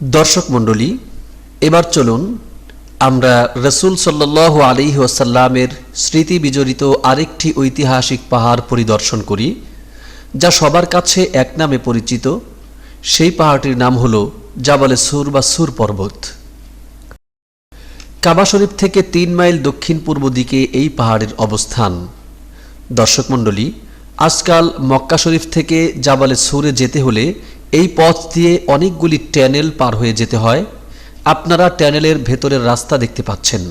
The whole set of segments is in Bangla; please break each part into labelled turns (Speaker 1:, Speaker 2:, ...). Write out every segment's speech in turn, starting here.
Speaker 1: দর্শক মণ্ডলী, এবার চলুন আমরা রাসূল সাল্লাল্লাহু আলাইহি ওয়াসাল্লামের স্মৃতি বিজড়িত আরেকটি ঐতিহাসিক পাহাড় পরিদর্শন করি, যা সবার কাছে এক নামে পরিচিত। সেই পাহাড়টির নাম হলো জাবালে সুর বা সুর পর্বত। কাবা শরীফ থেকে ৩ মাইল দক্ষিণ পূর্ব দিকে এই পাহাড়ের অবস্থান। দর্শক মণ্ডলী, আজকাল মক্কা শরীফ থেকে জাবালে সুরে যেতে হলে এই পথ দিয়ে অনেকগুলি ট্যানেল পার হয়ে যেতে হয়। আপনারা ট্যানেলের ভেতরের রাস্তা দেখতে পাচ্ছেন।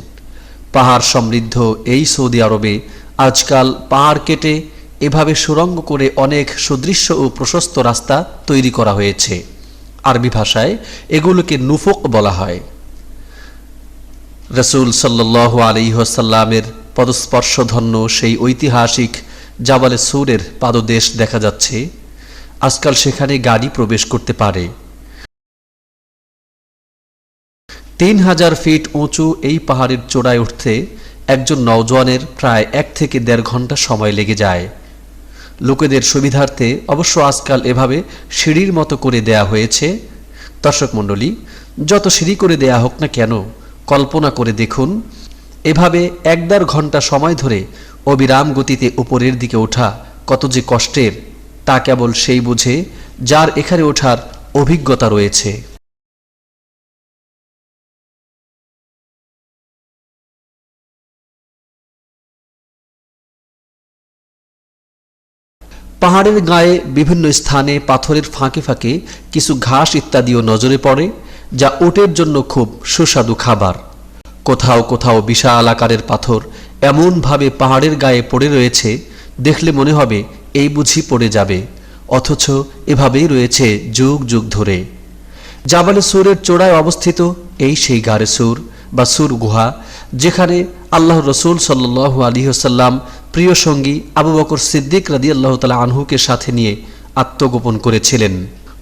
Speaker 1: পাহাড় সমৃদ্ধ এই সৌদি আরবে আজকাল পাহাড় কেটে এভাবে সুড়ঙ্গ করে অনেক সুদৃশ্য ও প্রশস্ত রাস্তা তৈরি করা হয়েছে। আরবি ভাষায় এগুলোকে নুফুক বলা হয়। রাসূল সাল্লাল্লাহু আলাইহি ওয়াসাল্লামের পদস্পর্শধন্য সেই ঐতিহাসিক জাবালে সুরের পাদদেশ দেখা যাচ্ছে। আজকাল সেখানে গাড়ি প্রবেশ করতে পারে। ৩,০০০ ফিট উঁচু এই পাহাড়ের চূড়ায় উঠতে একজন নওজোয়ানের প্রায় ১ থেকে ১.৫ ঘন্টা সময় লেগে যায়। লোকেদের সুবিধার্থে অবশ্য আজকাল এভাবে সিঁড়ির মতো করে দেয়া হয়েছে। দর্শক মণ্ডলী, যত সিঁড়ি করে দেয়া হোক না কেন, কল্পনা করে দেখুন এভাবে ১.৫ ঘন্টা সময় ধরে অবিরাম গতিতে উপরের দিকে ওঠা কত যে কষ্টের, তা কেবল সেই বুঝে যার এখানে ওঠার অভিজ্ঞতা রয়েছে। পাহাড়ের গায়ে বিভিন্ন স্থানে পাথরের ফাঁকে ফাঁকে কিছু ঘাস ইত্যাদিও নজরে পড়ে, যা উটের জন্য খুব সুস্বাদু খাবার। কোথাও কোথাও বিশাল আকারের পাথর এমনভাবে পাহাড়ের গায়ে পড়ে রয়েছে, দেখলে মনে হবে এই বুঝি পড়ে যাবে, অথচ এভাবেই রয়েছে যুগ যুগ ধরে। জাবালে সুরের চূড়ায় অবস্থিত এই সেই গারে সুর বা সুর গুহা, যেখানে আল্লাহর রাসূল সাল্লাল্লাহু আলাইহি ওয়াসাল্লাম প্রিয় সঙ্গী আবু বকর সিদ্দিক রাদিয়াল্লাহু তাআলা আনহুকে সাথে নিয়ে আত্মগোপন করেছিলেন।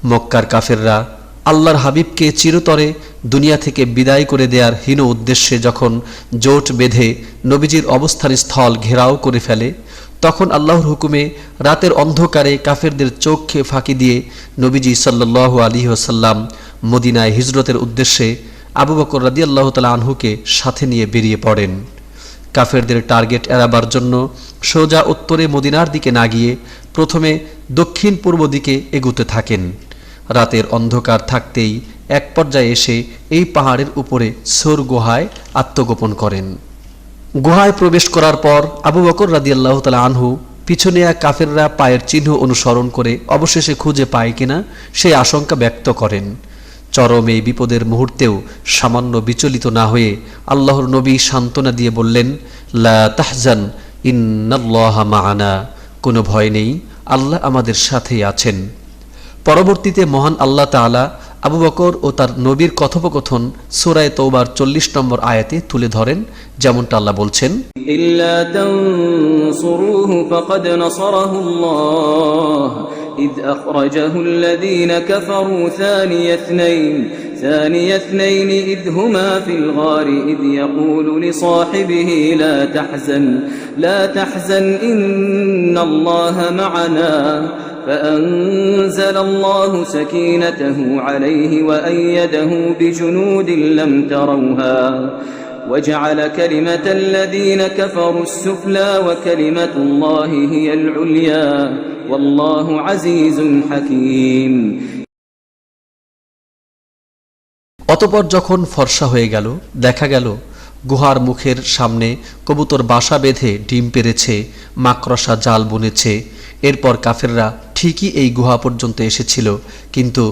Speaker 1: মক্কার কাফেররা আল্লাহর হাবিবকে চিরতরে দুনিয়া থেকে বিদায় করে দেওয়ার হীন উদ্দেশ্যে যখন জোট বেঁধে নবীজির অবস্থান স্থল ঘেরাও করে ফেলে, তখন আল্লাহর হুকুমে রাতের অন্ধকারে কাফেরদের চোখে ফাঁকি দিয়ে নবীজি সাল্লাল্লাহু আলাইহি ওয়াসাল্লাম মদিনায় হিজরতের উদ্দেশ্যে আবু বকর রাদিয়াল্লাহু তাআলা আনহুকে সাথে নিয়ে বেরিয়ে পড়েন। কাফেরদের টার্গেট এড়াবার জন্য সোজা উত্তরে মদিনার দিকে না গিয়ে প্রথমে দক্ষিণ পূর্ব দিকে এগুতে থাকেন। রাতের অন্ধকার থাকতেই এক পর্যায়ে এসে এই পাহাড়ের উপরে সুর গুহায় আত্মগোপন করেন। গুহায় প্রবেশ করার পর আবু বকর রাদিয়াল্লাহু তাআলা আনহু পিছনে কাফেররা পায়ের চিহ্ন অনুসরণ করে অবশেষে খুঁজে পায় কিনা সেই আশঙ্কা ব্যক্ত করেন। চরম এই বিপদের মুহূর্তেও সামান্য বিচলিত না হয়ে আল্লাহর নবী সান্ত্বনা দিয়ে বললেন, লা তাহজান ইন্নাল্লাহা মা'ানা, কোনো ভয় নেই, আল্লাহ আমাদের সাথেই আছেন। পরবর্তীতে মহান আল্লাহ তাআলা আবু বকর ও তার নবীর কথোপকথন সূরা তাওবার ৪০ নম্বর আয়াতে তুলে ধরেন, যেমনটা আল্লাহ বলছেন,
Speaker 2: ইল্লা তানসুরুহু ফাকাদ নাসারাহুল্লাহ إذ أخرجه الذين كفروا ثاني اثنين إذ هما في الغار إذ يقول لصاحبه لا تحزن إن الله معنا فأنزل الله سكينته عليه وأيده بجنود لم تروها وجعل كلمة الذين كفروا السفلى وكلمة الله هي العليا والله عزيز حكيم।
Speaker 1: অতঃপর যখন ফর্সা হয়ে গেল, দেখা গেল গুহার মুখের সামনে কবুতর বাসা বেঁধে ডিম পেড়েছে, মাকড়সা জাল বুনেছে। এরপর কাফেররা ঠিকই এই গুহা পর্যন্ত এসেছিল, কিন্তু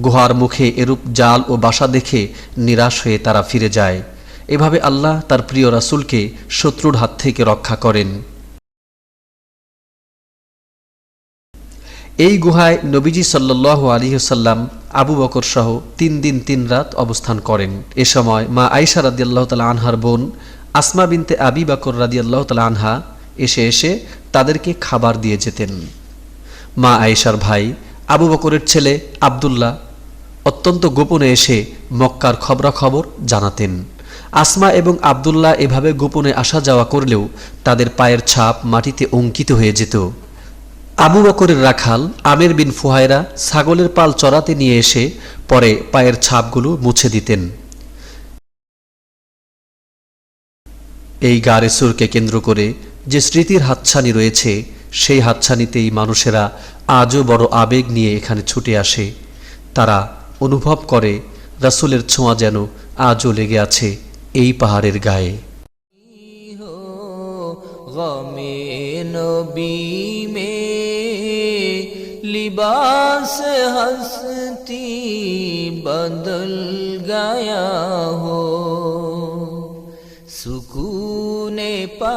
Speaker 1: গুহার মুখে এরূপ জাল ও বাসা দেখে নিরাশ হয়ে তারা ফিরে যায়। এভাবে আল্লাহ তার প্রিয় রাসূলকে শত্রুর হাত থেকে রক্ষা করেন। এই গুহায় নবীজি সাল্লাল্লাহু আলাইহি ওয়াসাল্লাম আবু বকর সহ ৩ দিন ৩ রাত অবস্থান করেন। এ সময় মা আয়েশা রাদিয়াল্লাহু তাআলা আনহার বোন আসমা বিনতে আবি বকর রাদিয়াল্লাহু তাআলা আনহা এসে তাদেরকে খাবার দিয়ে যেতেন। মা আয়েশার ভাই আবু বকরের ছেলে আব্দুল্লাহ অত্যন্ত গোপনে এসে মক্কার খবরাখবর জানাতেন। আসমা এবং আব্দুল্লাহ এভাবে গোপনে আসা যাওয়া করলেও তাদের পায়ের ছাপ মাটিতে অঙ্কিত হয়ে যেত। আবু বকরের রাখাল আমির বিন ফুহায়রা ছাগলের পাল চড়াতে নিয়ে এসে পরে পায়ের ছাপগুলো মুছে দিতেন। এই গারে সুরকে কেন্দ্র করে যে স্মৃতির হাতছানি রয়েছে, সেই হাতছানিতেই মানুষেরা আজও বড় আবেগ নিয়ে এখানে ছুটে আসে। তারা অনুভব করে রাসূলের ছোঁয়া যেন আজও লেগে আছে এই পাহাড়ের গায়ে।
Speaker 3: गमे नबी में लिबास हस्ती बदल गया हो, सुकूने पा